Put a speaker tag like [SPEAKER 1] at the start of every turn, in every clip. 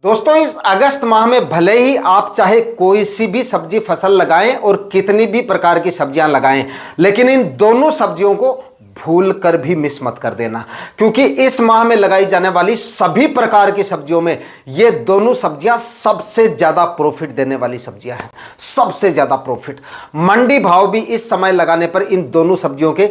[SPEAKER 1] दोस्तों इस अगस्त माह में भले ही आप चाहे कोई सी भी सब्जी फसल लगाएं और कितनी भी प्रकार की सब्जियां लगाएं, लेकिन इन दोनों सब्जियों को भूल कर भी मिस मत कर देना, क्योंकि इस माह में लगाई जाने वाली सभी प्रकार की सब्जियों में ये दोनों सब्जियां सबसे ज्यादा प्रॉफिट देने वाली सब्जियां हैं। सबसे ज्यादा प्रॉफिट, मंडी भाव भी इस समय लगाने पर इन दोनों सब्जियों के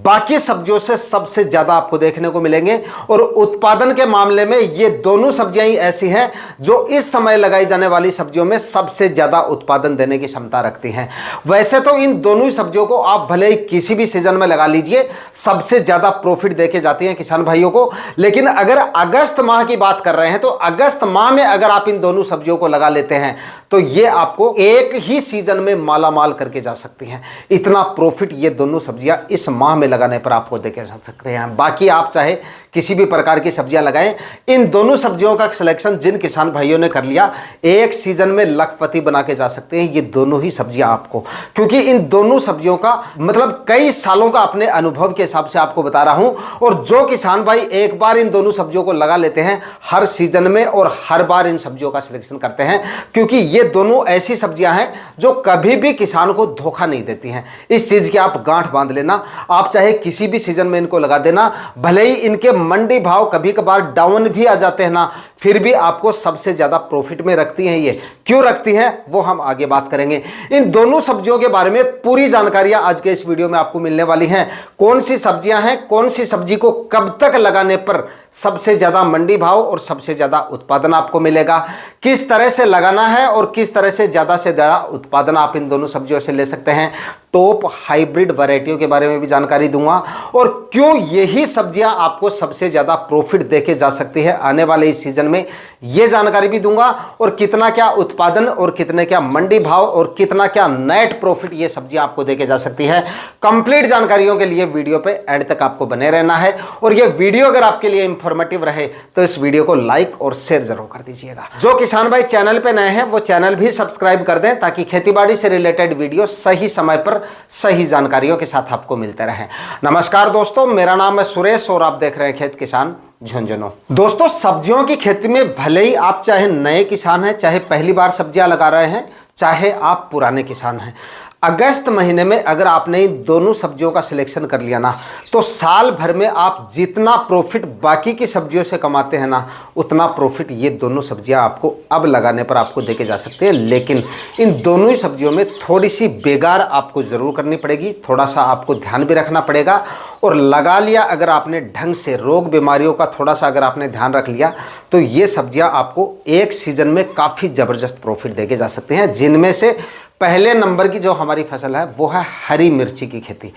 [SPEAKER 1] बाकी सब्जियों से सबसे ज्यादा आपको देखने को मिलेंगे। और उत्पादन के मामले में ये दोनों सब्जियां ही ऐसी हैं जो इस समय लगाई जाने वाली सब्जियों में सबसे ज्यादा उत्पादन देने की क्षमता रखती हैं। वैसे तो इन दोनों ही सब्जियों को आप भले ही किसी भी सीजन में लगा लीजिए, सबसे ज्यादा प्रॉफिट देके जाती हैं किसान भाइयों को। लेकिन अगर अगस्त माह की बात कर रहे हैं तो अगस्त माह में अगर आप इन दोनों सब्जियों को लगा लेते हैं तो ये आपको एक ही सीजन में मालामाल करके जा सकती हैं। इतना प्रॉफिट ये दोनों सब्जियां इस माह में लगाने पर आपको देके जा सकते हैं। बाकी आप चाहे किसी भी प्रकार की सब्जियां लगाएं, इन दोनों सब्जियों का सिलेक्शन जिन किसान भाइयों ने कर लिया, एक सीजन में लखपति बना के जा सकते हैं ये दोनों ही सब्जियां आपको। क्योंकि इन दोनों सब्जियों का मतलब कई सालों का अपने अनुभव के हिसाब से आपको बता रहा हूं। और जो किसान भाई एक बार इन दोनों सब्जियों को लगा लेते हैं हर सीजन में और हर बार इन सब्जियों का सिलेक्शन करते हैं, क्योंकि ये दोनों ऐसी सब्जियां हैं जो कभी भी किसान को धोखा नहीं देती हैं। इस चीज की आप गांठ बांध लेना। आप चाहे किसी भी सीजन में इनको लगा देना, भले ही इनके मंडी भाव कभी कभार डाउन भी आ जाते हैं ना, फिर भी आपको सबसे ज्यादा प्रॉफिट में रखती हैं। ये क्यों रखती हैं वो हम आगे बात करेंगे। इन दोनों सब्जियों के बारे में पूरी जानकारियां आज के इस वीडियो में आपको मिलने वाली हैं। कौन सी सब्जियां हैं, कौन सी सब्जी को कब तक लगाने पर सबसे ज्यादा मंडी भाव और सबसे ज्यादा उत्पादन आपको मिलेगा, किस तरह से लगाना है और किस तरह से ज्यादा उत्पादन आप इन दोनों सब्जियों से ले सकते हैं। टॉप हाइब्रिड वैरायटियों के बारे में भी जानकारी दूंगा और क्यों यही सब्जियां आपको सबसे ज्यादा प्रॉफिट देके जा सकती है आने वाले इस सीजन में, ये जानकारी भी दूंगा। और कितना क्या उत्पादन और कितने क्या मंडी भाव और कितना क्या नेट प्रॉफिट ये सब्जियां आपको देके जा सकती है। कंप्लीट जानकारियों के लिए वीडियो पे एंड तक आपको बने रहना है। और ये वीडियो अगर आपके लिए इंफॉर्मेटिव रहे तो इस वीडियो को लाइक और शेयर जरूर कर दीजिएगा। जो किसान भाई चैनल पे नए हैं वो चैनल भी सब्सक्राइब कर दें, ताकि खेतीबाड़ी से रिलेटेड वीडियो सही समय पर सही जानकारियों के साथ आपको मिलते रहें। नमस्कार दोस्तों, मेरा नाम है सुरेश और आप देख रहे हैं खेत किसान झुंझुनू। दोस्तों सब्जियों की खेती में भले ही आप चाहे नए किसान हैं, चाहे पहली बार सब्जियां लगा रहे हैं, चाहे आप पुराने किसान हैं, अगस्त महीने में अगर आपने इन दोनों सब्जियों का सिलेक्शन कर लिया ना, तो साल भर में आप जितना प्रॉफिट बाकी की सब्जियों से कमाते हैं ना, उतना प्रॉफिट ये दोनों सब्जियां आपको अब लगाने पर आपको देके जा सकते हैं। लेकिन इन दोनों ही सब्जियों में थोड़ी सी बेगार आपको ज़रूर करनी पड़ेगी, थोड़ा सा आपको ध्यान भी रखना पड़ेगा। और लगा लिया अगर आपने ढंग से, रोग बीमारियों का थोड़ा सा अगर आपने ध्यान रख लिया, तो ये सब्जियां आपको एक सीजन में काफ़ी ज़बरदस्त प्रॉफिट देके जा सकते हैं। जिनमें से पहले नंबर की जो हमारी फसल है वो है हरी मिर्ची की खेती।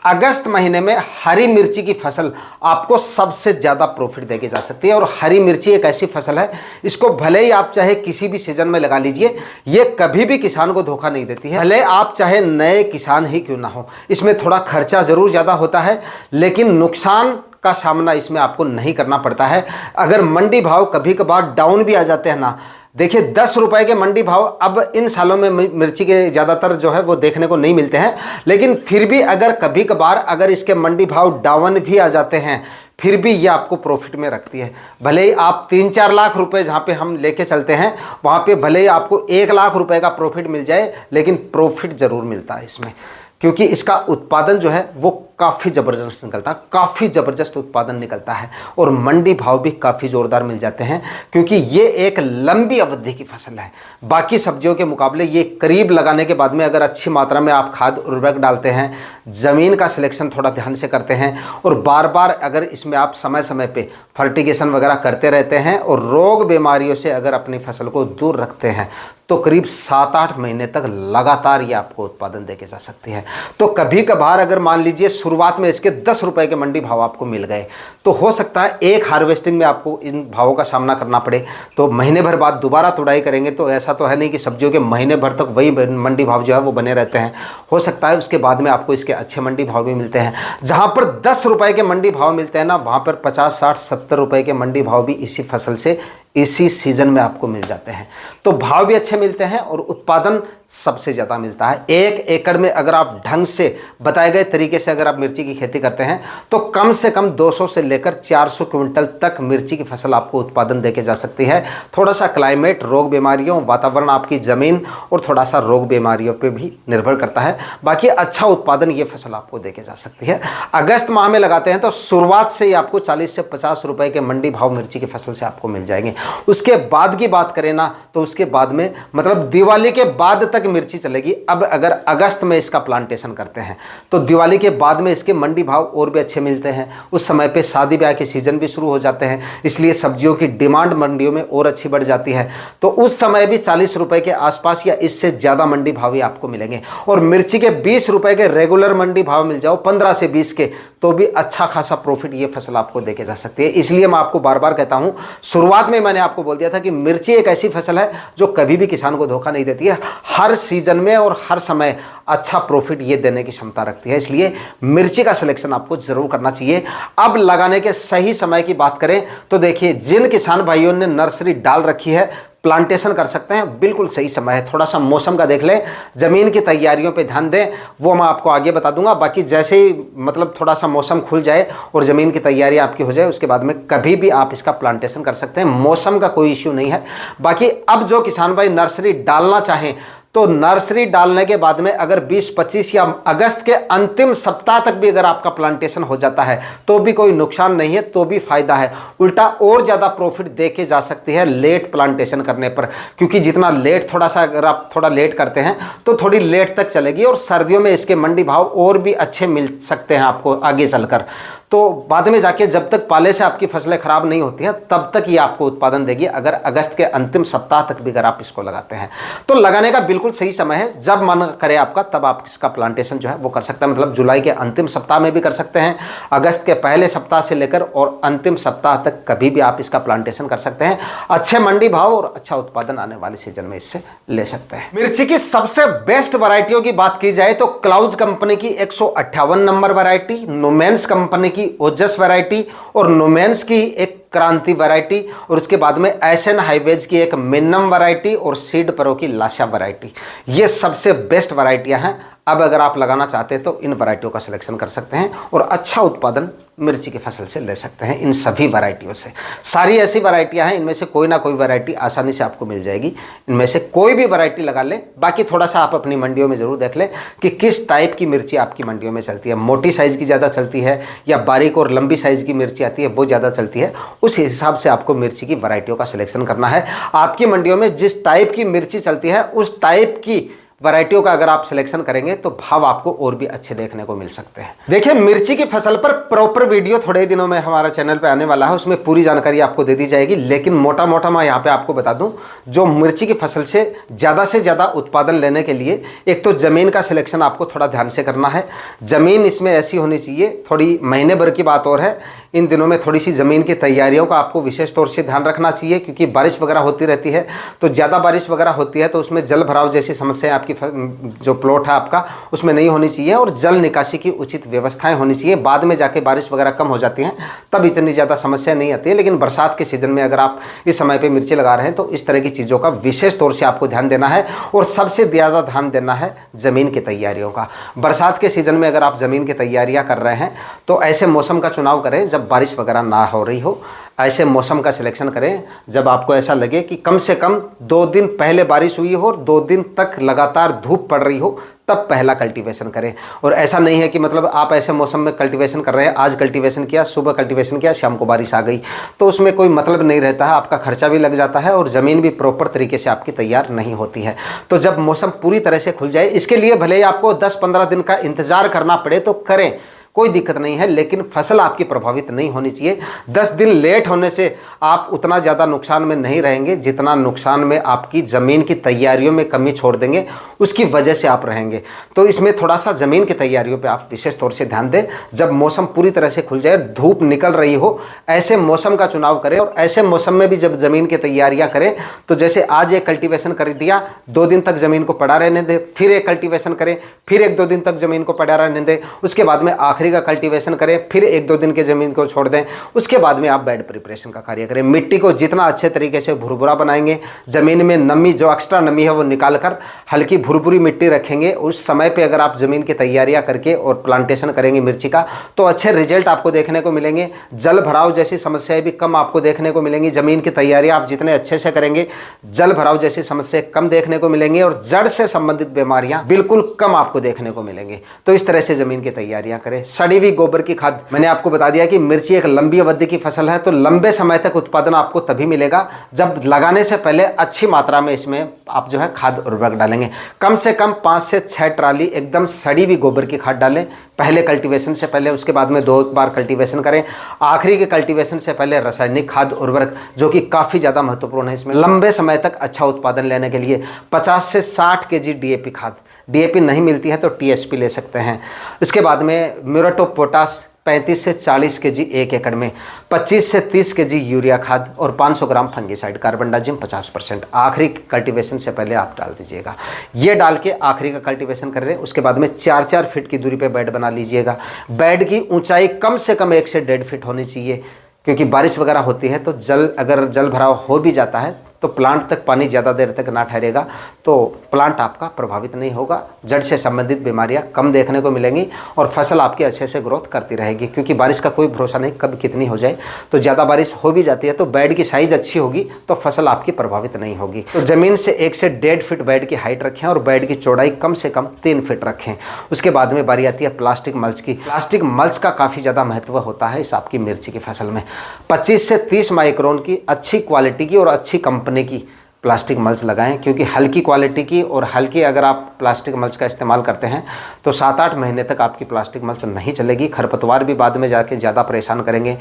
[SPEAKER 1] अगस्त महीने में हरी मिर्ची की फसल आपको सबसे ज़्यादा प्रॉफिट देके जा सकती है। और हरी मिर्ची एक ऐसी फसल है, इसको भले ही आप चाहे किसी भी सीजन में लगा लीजिए, ये कभी भी किसान को धोखा नहीं देती है। भले आप चाहे नए किसान ही क्यों ना हो, इसमें थोड़ा खर्चा ज़रूर ज़्यादा होता है, लेकिन नुकसान का सामना इसमें आपको नहीं करना पड़ता है। अगर मंडी भाव कभी कभार डाउन भी आ जाते हैं ना, देखिए 10 रुपए के मंडी भाव अब इन सालों में मिर्ची के ज़्यादातर जो है वो देखने को नहीं मिलते हैं, लेकिन फिर भी अगर कभी कभार अगर इसके मंडी भाव डाउन भी आ जाते हैं, फिर भी ये आपको प्रॉफिट में रखती है। भले ही आप 3-4 लाख रुपए जहाँ पे हम लेके चलते हैं वहाँ पे भले ही आपको 1 लाख रुपए का प्रॉफिट मिल जाए, लेकिन प्रॉफिट ज़रूर मिलता है इसमें, क्योंकि इसका उत्पादन जो है वो काफ़ी ज़बरदस्त निकलता है, काफ़ी ज़बरदस्त उत्पादन निकलता है। और मंडी भाव भी काफ़ी ज़ोरदार मिल जाते हैं, क्योंकि ये एक लंबी अवधि की फसल है। बाकी सब्जियों के मुकाबले ये करीब लगाने के बाद में अगर अच्छी मात्रा में आप खाद उर्वरक डालते हैं, ज़मीन का सिलेक्शन थोड़ा ध्यान से करते हैं और बार बार अगर इसमें आप समय समय पे फर्टिगेशन वगैरह करते रहते हैं और रोग बीमारियों से अगर अपनी फसल को दूर रखते हैं, तो करीब 7-8 महीने तक लगातार ये आपको उत्पादन देके जा सकती है। तो कभी कभार अगर मान लीजिए शुरुआत में इसके 10 रुपए के मंडी भाव आपको मिल गए, तो हो सकता है एक हार्वेस्टिंग में आपको इन भावों का सामना करना पड़े, तो महीने भर बाद दोबारा तुड़ाई करेंगे। तो ऐसा तो है नहीं कि सब्जियों के महीने भर तक वही मंडी भाव जो है वो बने रहते हैं। हो सकता है उसके बाद में आपको इसके अच्छे मंडी भाव भी मिलते हैं। जहाँ पर 10 रुपए के मंडी भाव मिलते हैं ना, वहाँ पर 50, 60, 70 रुपए के मंडी भाव भी इसी फसल से इसी सीजन में आपको मिल जाते हैं। तो भाव भी अच्छे मिलते हैं और उत्पादन सबसे ज़्यादा मिलता है। 1 एकड़ में अगर आप ढंग से बताए गए तरीके से अगर आप मिर्ची की खेती करते हैं तो कम से कम 200 से लेकर 400 क्विंटल तक मिर्ची की फसल आपको उत्पादन देके जा सकती है। थोड़ा सा क्लाइमेट, रोग बीमारियों, वातावरण, आपकी ज़मीन और थोड़ा सा रोग बीमारियों पे भी निर्भर करता है। बाकी अच्छा उत्पादन ये फसल आपको देके जा सकती है। अगस्त माह में लगाते हैं तो शुरुआत से ही आपको 40 से 50 रुपए के मंडी भाव मिर्ची की फसल से आपको मिल जाएंगे। उसके बाद की बात करें ना तो उसके बाद में मतलब दिवाली के बाद तक मिर्ची चलेगी। अब अगर अगस्त में इसका प्लांटेशन करते हैं तो दिवाली के बाद में इसके मंडी भाव और भी अच्छे मिलते हैं। उस समय पे शादी ब्याह के सीजन भी शुरू हो जाते हैं, इसलिए सब्जियों की डिमांड मंडियों में और अच्छी बढ़ जाती है। तो उस समय भी 40 रुपए के आसपास या इससे ज़्यादा मंडी भाव ही आपको मिलेंगे। और मिर्ची के 20 रुपए के रेगुलर मंडी भाव मिल जाओ, 15 से 20 के, तो भी अच्छा खासा प्रॉफिट ये फसल आपको देके जा सकती है। इसलिए मैं आपको बार बार कहता हूं, शुरुआत में मैंने आपको बोल दिया था कि मिर्ची एक ऐसी फसल है जो कभी भी किसान को धोखा नहीं देती है। हर सीजन में और हर समय अच्छा प्रॉफिट ये देने की क्षमता रखती है। इसलिए मिर्ची का सिलेक्शन आपको जरूर करना चाहिए। अब लगाने के सही समय की बात करें तो देखिए, जिन किसान भाइयों ने नर्सरी डाल रखी है प्लांटेशन कर सकते हैं, बिल्कुल सही समय है। थोड़ा सा मौसम का देख लें, ज़मीन की तैयारियों पे ध्यान दें, वो मैं आपको आगे बता दूंगा। बाकी जैसे ही मतलब थोड़ा सा मौसम खुल जाए और ज़मीन की तैयारी आपकी हो जाए, उसके बाद में कभी भी आप इसका प्लांटेशन कर सकते हैं। मौसम का कोई इश्यू नहीं है। बाकी अब जो किसान भाई नर्सरी डालना चाहें तो नर्सरी डालने के बाद में अगर 20-25 या अगस्त के अंतिम सप्ताह तक भी अगर आपका प्लांटेशन हो जाता है तो भी कोई नुकसान नहीं है, तो भी फायदा है। उल्टा और ज़्यादा प्रॉफिट देके जा सकती है लेट प्लांटेशन करने पर, क्योंकि जितना लेट, थोड़ा सा अगर आप थोड़ा लेट करते हैं तो थोड़ी लेट तक चलेगी और सर्दियों में इसके मंडी भाव और भी अच्छे मिल सकते हैं आपको आगे चलकर। तो बाद में जाके जब तक पाले से आपकी फसलें खराब नहीं होती हैं तब तक ये आपको उत्पादन देगी, अगर अगस्त के अंतिम सप्ताह तक भी अगर आप इसको लगाते हैं तो। लगाने का बिल्कुल सही समय है, जब मन करे आपका तब आप इसका प्लांटेशन जो है वो कर सकते हैं। मतलब जुलाई के अंतिम सप्ताह में भी कर सकते हैं, अगस्त के पहले सप्ताह से लेकर और अंतिम सप्ताह तक कभी भी आप इसका प्लांटेशन कर सकते हैं। अच्छे मंडी भाव और अच्छा उत्पादन आने वाले सीजन में इससे ले सकते हैं। मिर्ची की सबसे बेस्ट वैरायटियों की बात की जाए तो क्लाउज कंपनी की 158 नंबर वैरायटी, नोमेंस कंपनी की ओजस वैरायटी और नोमेंस की एक क्रांति वैरायटी, और उसके बाद में एसएन हाईवेज की एक मिन्नम वैरायटी और सीड प्रो की लाशा वैरायटी, ये सबसे बेस्ट वैरायटियां हैं। अब अगर आप लगाना चाहते हैं तो इन वैरायटियों का सिलेक्शन कर सकते हैं और अच्छा उत्पादन मिर्ची की फसल से ले सकते हैं। इन सभी वैरायटियों से, सारी ऐसी वैरायटियां हैं, इनमें से कोई ना कोई वैरायटी आसानी से आपको मिल जाएगी। इनमें से कोई भी वैरायटी लगा लें। बाकी थोड़ा सा आप अपनी मंडियों में ज़रूर देख लें कि किस टाइप की मिर्ची आपकी मंडियों में चलती है। मोटी साइज़ की ज़्यादा चलती है या बारीक और लंबी साइज़ की मिर्ची आती है वो ज़्यादा चलती है। उस हिसाब से आपको मिर्ची की वैरायटियों का सिलेक्शन करना है। आपकी मंडियों में जिस टाइप की मिर्ची चलती है उस टाइप की वैरायटियों का अगर आप सिलेक्शन करेंगे तो भाव आपको और भी अच्छे देखने को मिल सकते हैं। देखिए, मिर्ची की फसल पर प्रॉपर वीडियो थोड़े दिनों में हमारा चैनल पे आने वाला है, उसमें पूरी जानकारी आपको दे दी जाएगी। लेकिन मोटा मोटा मैं यहाँ पे आपको बता दूं, जो मिर्ची की फसल से ज़्यादा उत्पादन लेने के लिए एक तो ज़मीन का सिलेक्शन आपको थोड़ा ध्यान से करना है। ज़मीन इसमें ऐसी होनी चाहिए, थोड़ी महीने भर की बात और है, इन दिनों में थोड़ी सी ज़मीन की तैयारियों का आपको विशेष तौर से ध्यान रखना चाहिए, क्योंकि बारिश वगैरह होती रहती है। तो ज़्यादा बारिश वगैरह होती है तो उसमें जल भराव जैसी समस्याएं आपकी जो प्लॉट है आपका उसमें नहीं होनी चाहिए, और जल निकासी की उचित व्यवस्थाएं होनी चाहिए। बाद में जाके बारिश वगैरह कम हो जाती हैं तब इतनी ज़्यादा समस्या नहीं आती है। लेकिन बरसात के सीज़न में अगर आप इस समय पर मिर्ची लगा रहे हैं तो इस तरह की चीज़ों का विशेष तौर से आपको ध्यान देना है, और सबसे ज़्यादा ध्यान देना है ज़मीन की तैयारियों का। बरसात के सीज़न में अगर आप ज़मीन की तैयारियाँ कर रहे हैं तो ऐसे मौसम का चुनाव करें जब बारिश वगैरह ना हो रही हो। ऐसे मौसम का सिलेक्शन करें जब आपको ऐसा लगे कि कम से कम 2 दिन पहले बारिश हुई हो और 2 दिन तक लगातार धूप पड़ रही हो, तब पहला कल्टीवेशन करें। और ऐसा नहीं है कि मतलब आप ऐसे मौसम में कल्टीवेशन कर रहे हैं, आज कल्टीवेशन किया, सुबह कल्टीवेशन किया, शाम को बारिश आ गई, तो उसमें कोई मतलब नहीं रहता है। आपका खर्चा भी लग जाता है और ज़मीन भी प्रॉपर तरीके से आपकी तैयार नहीं होती है। तो जब मौसम पूरी तरह से खुल जाए, इसके लिए भले ही आपको 10-15 दिन का इंतज़ार करना पड़े तो करें, कोई दिक्कत नहीं है, लेकिन फसल आपकी प्रभावित नहीं होनी चाहिए। 10 दिन लेट होने से आप उतना ज़्यादा नुकसान में नहीं रहेंगे जितना नुकसान में आपकी ज़मीन की तैयारियों में कमी छोड़ देंगे उसकी वजह से आप रहेंगे। तो इसमें थोड़ा सा ज़मीन की तैयारियों पे आप विशेष तौर से ध्यान दें। जब मौसम पूरी तरह से खुल जाए, धूप निकल रही हो, ऐसे मौसम का चुनाव करें। और ऐसे मौसम में भी जब ज़मीन की तैयारियाँ करें तो जैसे आज एक कल्टीवेशन कर दिया, 2 दिन तक ज़मीन को पड़ा रहने दें, फिर एक कल्टीवेशन करें, फिर 1-2 दिन तक ज़मीन को पड़ा रहने दें, उसके बाद में आखिरी आखिरी का कल्टीवेशन करें, फिर 1-2 दिन के ज़मीन को छोड़ दें, उसके बाद में आप बेड प्रिपरेशन का कार्य करें। मिट्टी को जितना अच्छे तरीके से भुरभुरा बनाएंगे, ज़मीन में नमी जो एक्स्ट्रा नमी है वो निकाल कर हल्की भुरभुरी मिट्टी रखेंगे, उस समय पर अगर आप ज़मीन की तैयारियाँ करके और प्लांटेशन करेंगे मिर्ची का तो अच्छे रिजल्ट आपको देखने को मिलेंगे। जल भराव जैसी समस्याएं भी कम आपको देखने को मिलेंगी। ज़मीन की तैयारियाँ आप जितने अच्छे से करेंगे जल भराव जैसी समस्याएं कम देखने को मिलेंगी और जड़ से संबंधित बीमारियां बिल्कुल कम आपको देखने को मिलेंगी। तो इस तरह से ज़मीन की तैयारियां करें। सड़ी हुई गोबर की खाद, मैंने आपको बता दिया कि मिर्ची एक लंबी अवधि की फसल है, तो लंबे समय तक उत्पादन आपको तभी मिलेगा जब लगाने से पहले अच्छी मात्रा में इसमें आप जो है खाद उर्वरक डालेंगे। कम से कम 5 से 6 ट्राली एकदम सड़ी हुई गोबर की खाद डालें पहले कल्टीवेशन से पहले, उसके बाद में 2 बार कल्टीवेशन करें। आखिरी के कल्टीवेशन से पहले रासायनिक खाद उर्वरक जो कि काफ़ी ज़्यादा महत्वपूर्ण है इसमें लंबे समय तक अच्छा उत्पादन लेने के लिए 50 से 60 केजी डीएपी खाद, डीएपी नहीं मिलती है तो टीएसपी ले सकते हैं। इसके बाद में म्यूरेट ऑफ पोटाश 35 से 40 केजी 1 एकड़ में, 25 से 30 केजी यूरिया खाद और 500 ग्राम फंगीसाइड कार्बनडाजिम 50% आखिरी कल्टीवेशन से पहले आप डाल दीजिएगा। ये डाल के आखिरी का कल्टीवेशन कर रहे हैं। उसके बाद में 4-4 फीट की दूरी पे बेड बना लीजिएगा। बेड की ऊंचाई कम से कम 1 से 1.5 फीट होनी चाहिए, क्योंकि बारिश वगैरह होती है तो अगर जल भराव हो भी जाता है तो प्लांट तक पानी ज़्यादा देर तक ना ठहरेगा तो प्लांट आपका प्रभावित नहीं होगा, जड़ से संबंधित बीमारियां कम देखने को मिलेंगी और फसल आपकी अच्छे से ग्रोथ करती रहेगी। क्योंकि बारिश का कोई भरोसा नहीं कब कितनी हो जाए, तो ज़्यादा बारिश हो भी जाती है तो बेड की साइज़ अच्छी होगी तो फसल आपकी प्रभावित नहीं होगी। तो ज़मीन से 1 से 1.5 फीट बेड की हाइट रखें और बेड की चौड़ाई कम से कम 3 फीट रखें। उसके बाद में बारी आती है प्लास्टिक मल्च की। प्लास्टिक मल्च का काफ़ी ज़्यादा महत्व होता है इस आपकी मिर्ची की फसल में। 25 से 30 माइक्रोन की अच्छी क्वालिटी की और अच्छी कंपनी की प्लास्टिक मल्च लगाएं, क्योंकि हल्की क्वालिटी की और हल्की अगर आप प्लास्टिक मल्च का इस्तेमाल करते हैं तो 7-8 महीने तक आपकी प्लास्टिक मल्च नहीं चलेगी। खरपतवार भी बाद में जाके ज़्यादा परेशान करेंगे,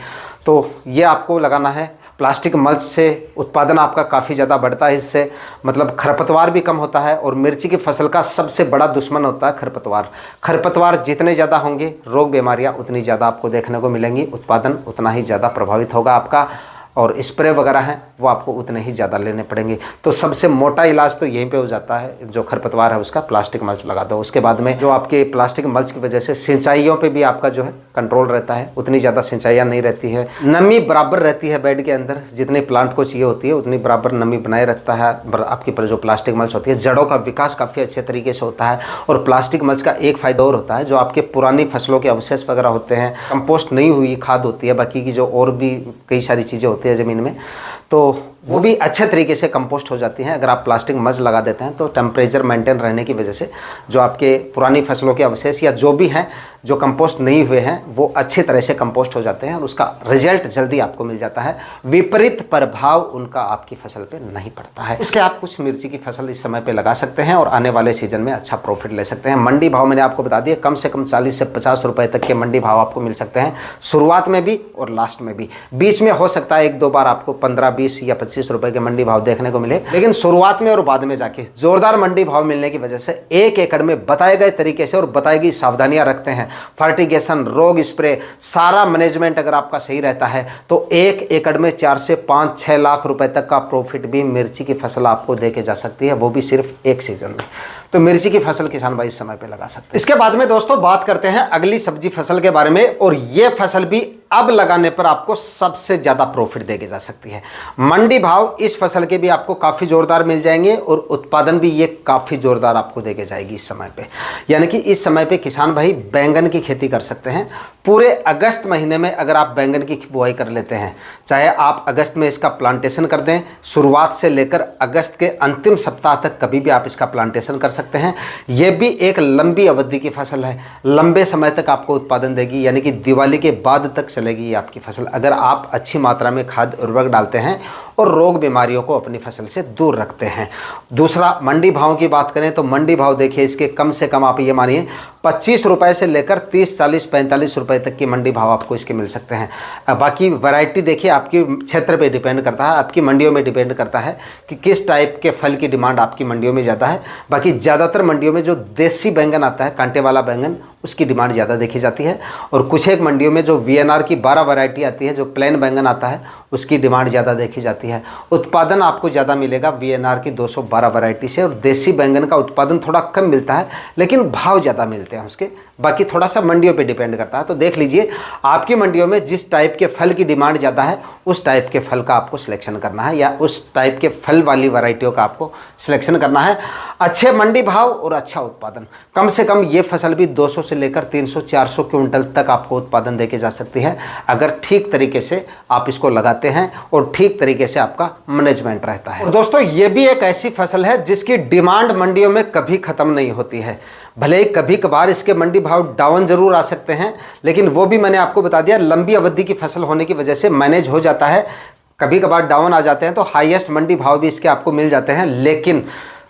[SPEAKER 1] तो ये आपको लगाना है। प्लास्टिक मल्च से उत्पादन आपका काफ़ी ज़्यादा बढ़ता है, इससे मतलब खरपतवार भी कम होता है। और मिर्ची की फसल का सबसे बड़ा दुश्मन होता है खरपतवार। खरपतवार जितने ज़्यादा होंगे रोग बीमारियाँ उतनी ज़्यादा आपको देखने को मिलेंगी, उत्पादन उतना ही ज़्यादा प्रभावित होगा आपका, और स्प्रे वगैरह हैं वो आपको उतने ही ज़्यादा लेने पड़ेंगे। तो सबसे मोटा इलाज तो यहीं पे हो जाता है, जो खरपतवार है उसका प्लास्टिक मल्च लगा दो। उसके बाद में जो आपके प्लास्टिक मल्च की वजह से सिंचाइयों पे भी आपका जो है कंट्रोल रहता है, उतनी ज़्यादा सिंचाइयाँ नहीं रहती है। नमी बराबर रहती है बेड के अंदर, जितनी प्लांट को चाहिए होती है उतनी बराबर नमी बनाए रखता है आपकी जो प्लास्टिक मल्च होती है। जड़ों का विकास काफ़ी अच्छे तरीके से होता है। और प्लास्टिक मल्च का एक फ़ायदा और होता है, जो आपके पुरानी फसलों के अवशेष वगैरह होते हैं, कंपोस्ट नहीं हुई खाद होती है, बाकी की जो और भी कई सारी चीज़ें होती है ज़मीन में, तो वो भी अच्छे तरीके से कंपोस्ट हो जाती हैं। अगर आप प्लास्टिक मल्च लगा देते हैं तो टेम्परेचर मेंटेन रहने की वजह से जो आपके पुरानी फसलों के अवशेष या जो भी हैं जो कंपोस्ट नहीं हुए हैं वो अच्छी तरह से कंपोस्ट हो जाते हैं और उसका रिजल्ट जल्दी आपको मिल जाता है। विपरीत प्रभाव उनका आपकी फसल पे नहीं पड़ता है। इसलिए आप कुछ मिर्ची की फसल इस समय पे लगा सकते हैं और आने वाले सीजन में अच्छा प्रॉफिट ले सकते हैं। मंडी भाव मैंने आपको बता दिया, कम से कम 40 से 50 रुपए तक के मंडी भाव आपको मिल सकते हैं, शुरुआत में भी और लास्ट में भी। बीच में हो सकता है 1-2 बार आपको 15, 20 या 25 रुपए के मंडी भाव देखने को मिले, लेकिन शुरुआत में और बाद में जाके जोरदार मंडी भाव मिलने की वजह से 1 एकड़ में बताए गए तरीके से और बताई गई सावधानियां रखते हैं, फर्टिगेशन, रोग स्प्रे, सारा मैनेजमेंट अगर आपका सही रहता है तो 1 एकड़ में 4 से 5-6 लाख रुपए तक का प्रॉफिट भी मिर्ची की फसल आपको देके जा सकती है, वो भी सिर्फ एक सीजन में। तो मिर्ची की फसल किसान भाई इस समय पे लगा सकते हैं। इसके बाद में दोस्तों बात करते हैं अगली सब्जी फसल के बारे में, और ये फसल भी अब लगाने पर आपको सबसे ज़्यादा प्रॉफिट देके जा सकती है। मंडी भाव इस फसल के भी आपको काफ़ी ज़ोरदार मिल जाएंगे और उत्पादन भी ये काफ़ी ज़ोरदार आपको देके जाएगी इस समय पे। यानी कि इस समय पे किसान भाई बैंगन की खेती कर सकते हैं। पूरे अगस्त महीने में अगर आप बैंगन की बुआई कर लेते हैं, चाहे आप अगस्त में इसका प्लांटेशन कर दें, शुरुआत से लेकर अगस्त के अंतिम सप्ताह तक कभी भी आप इसका प्लांटेशन कर सकते हैं। ये भी एक लंबी अवधि की फसल है, लंबे समय तक आपको उत्पादन देगी, यानी कि दिवाली के बाद तक चलेगी ये आपकी फसल, अगर आप अच्छी मात्रा में खाद उर्वरक डालते हैं और रोग बीमारियों को अपनी फसल से दूर रखते हैं। दूसरा, मंडी भाव की बात करें तो मंडी भाव देखिए इसके कम से कम आप ये मानिए 25 रुपए से लेकर 30, 40, 45 रुपए तक की मंडी भाव आपको इसके मिल सकते हैं। बाकी वैरायटी देखिए आपकी क्षेत्र पे डिपेंड करता है, आपकी मंडियों में डिपेंड करता है कि किस टाइप के फल की डिमांड आपकी मंडियों में ज़्यादा है। बाकी ज़्यादातर मंडियों में जो देसी बैंगन आता है, कांटे वाला बैंगन, उसकी डिमांड ज़्यादा देखी जाती है। और कुछ एक मंडियों में जो VNR की 12 वैरायटी आती है, जो प्लेन बैंगन आता है, उसकी डिमांड ज़्यादा देखी जाती है। उत्पादन आपको ज़्यादा मिलेगा VNR की 212 वैरायटी से, और देसी बैंगन का उत्पादन थोड़ा कम मिलता है लेकिन भाव ज़्यादा मिलते हैं उसके। बाकी थोड़ा सा मंडियों पे डिपेंड करता है। तो देख लीजिए आपकी मंडियों में जिस टाइप के फल की डिमांड ज़्यादा है उस टाइप के फल का आपको सिलेक्शन करना है, या उस टाइप के फल वाली वैरायटियों का आपको सिलेक्शन करना है। अच्छे मंडी भाव और अच्छा उत्पादन, कम से कम ये फसल भी 200 से लेकर 300-400 क्विंटल तक आपको उत्पादन देके जा सकती है अगर ठीक तरीके से आप इसको लगाते हैं और ठीक तरीके से आपका मैनेजमेंट रहता है। और दोस्तों ये भी एक ऐसी फसल है जिसकी डिमांड मंडियों में कभी ख़त्म नहीं होती है। भले ही कभी कभार इसके मंडी भाव डाउन जरूर आ सकते हैं, लेकिन वो भी मैंने आपको बता दिया लंबी अवधि की फसल होने की वजह से मैनेज हो जाता है। कभी कभार डाउन आ जाते हैं तो हाईएस्ट मंडी भाव भी इसके आपको मिल जाते हैं, लेकिन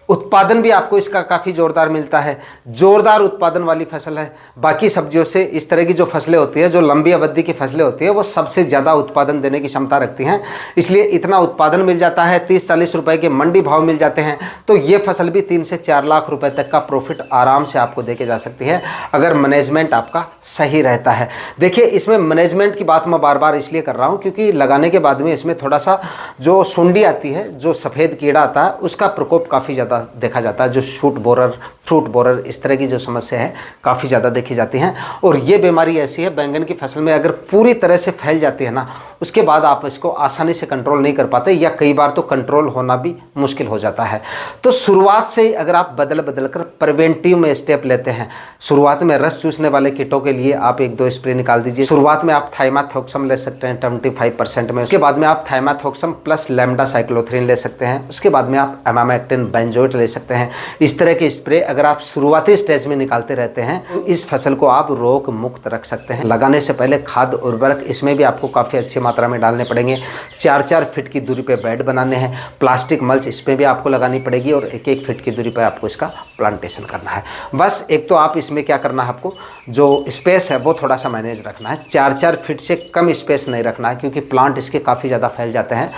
[SPEAKER 1] उत्पादन भी आपको इसका काफ़ी ज़ोरदार मिलता है। ज़ोरदार उत्पादन वाली फसल है। बाकी सब्जियों से इस तरह की जो फसलें होती हैं, जो लंबी अवधि की फसलें होती हैं, वो सबसे ज़्यादा उत्पादन देने की क्षमता रखती हैं, इसलिए इतना उत्पादन मिल जाता है। 30-40 रुपए के मंडी भाव मिल जाते हैं, तो ये फसल भी 3 से 4 लाख रुपए तक का प्रॉफिट आराम से आपको देके जा सकती है अगर मैनेजमेंट आपका सही रहता है। देखिए इसमें मैनेजमेंट की बात मैं बार बार इसलिए कर रहा हूँ क्योंकि लगाने के बाद में इसमें थोड़ा सा जो सुंडी आती है, जो सफ़ेद कीड़ा आता है, उसका प्रकोप काफ़ी ज़्यादा देखा जाता है। जो शूट बोरर, फ्रूट बोरर, इस तरह की जो समस्या है काफ़ी ज़्यादा देखी जाती हैं। और ये बीमारी ऐसी है बैंगन की फसल में अगर पूरी तरह से फैल जाती है ना, उसके बाद आप इसको आसानी से कंट्रोल नहीं कर पाते, या कई बार तो कंट्रोल होना भी मुश्किल हो जाता है। तो शुरुआत से ही अगर आप बदल बदल कर प्रिवेंटिव में स्टेप लेते हैं, शुरुआत में रस चूसने वाले कीटों के लिए आप 1-2 स्प्रे निकाल दीजिए। शुरुआत में आप थाइमाथोक्सम ले सकते हैं 25% में, उसके बाद में आप थाइमाथोक्सम प्लस लैम्डा साइक्लोथ्रिन ले सकते हैं, उसके बाद में आप एमामेक्टिन बेंजोएट ले सकते हैं। इस तरह के स्प्रे अगर आप शुरुआती स्टेज में निकालते रहते हैं तो इस फसल को आप रोग मुक्त रख सकते हैं। लगाने से पहले खाद उर्वरक इसमें भी आपको काफ़ी अच्छी मात्रा में डालने पड़ेंगे। 4-4 फीट की दूरी पे बेड बनाने हैं। प्लास्टिक मल्च इसमें भी आपको लगानी पड़ेगी और 1-1 फीट की दूरी पर आपको इसका प्लांटेशन करना है। बस एक तो आप इसमें क्या करना है, आपको जो स्पेस है वो थोड़ा सा मैनेज रखना है। 4-4 फीट से कम स्पेस नहीं रखना है क्योंकि प्लांट इसके काफ़ी ज़्यादा फैल जाते हैं।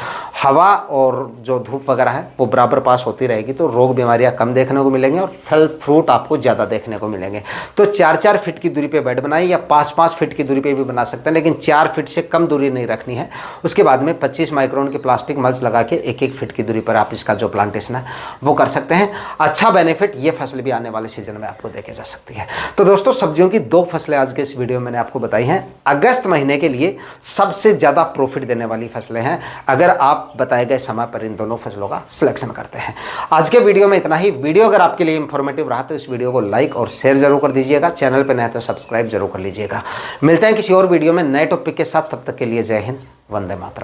[SPEAKER 1] हवा और जो धूप वगैरह है वो बराबर पास होती रहेगी तो रोग बीमारियां कम देखने को मिलेंगे और फल फ्रूट आपको ज़्यादा देखने को मिलेंगे। तो 4-4 फीट की दूरी पे बेड बनाएं, या 5-5 फीट की दूरी पे भी बना सकते हैं, लेकिन 4 फीट से कम दूरी नहीं रखनी है। उसके बाद में 25 माइक्रोन की प्लास्टिक मल्च लगा के 1-1 फीट की दूरी पर आप इसका जो प्लांटेशन है वो कर सकते हैं। अच्छा बेनिफिट ये फसल भी आने वाले सीजन में आपको देके जा सकती है। तो दोस्तों सब्जियों की 2 फसलें आज के इस वीडियो में मैंने आपको बताई हैं। अगस्त महीने के लिए सबसे ज़्यादा प्रॉफिट देने वाली फसलें हैं अगर आप बताए गए समय पर इन दोनों फसलों का सिलेक्शन करते हैं। आज के वीडियो में इतना ही। वीडियो अगर आपके लिए इंफॉर्मेटिव रहा तो इस वीडियो को लाइक और शेयर जरूर कर दीजिएगा। चैनल पर नए तो सब्सक्राइब जरूर कर लीजिएगा। मिलते हैं किसी और वीडियो में नए टॉपिक के साथ, तब तक के लिए जय हिंद, वंदे मातरम।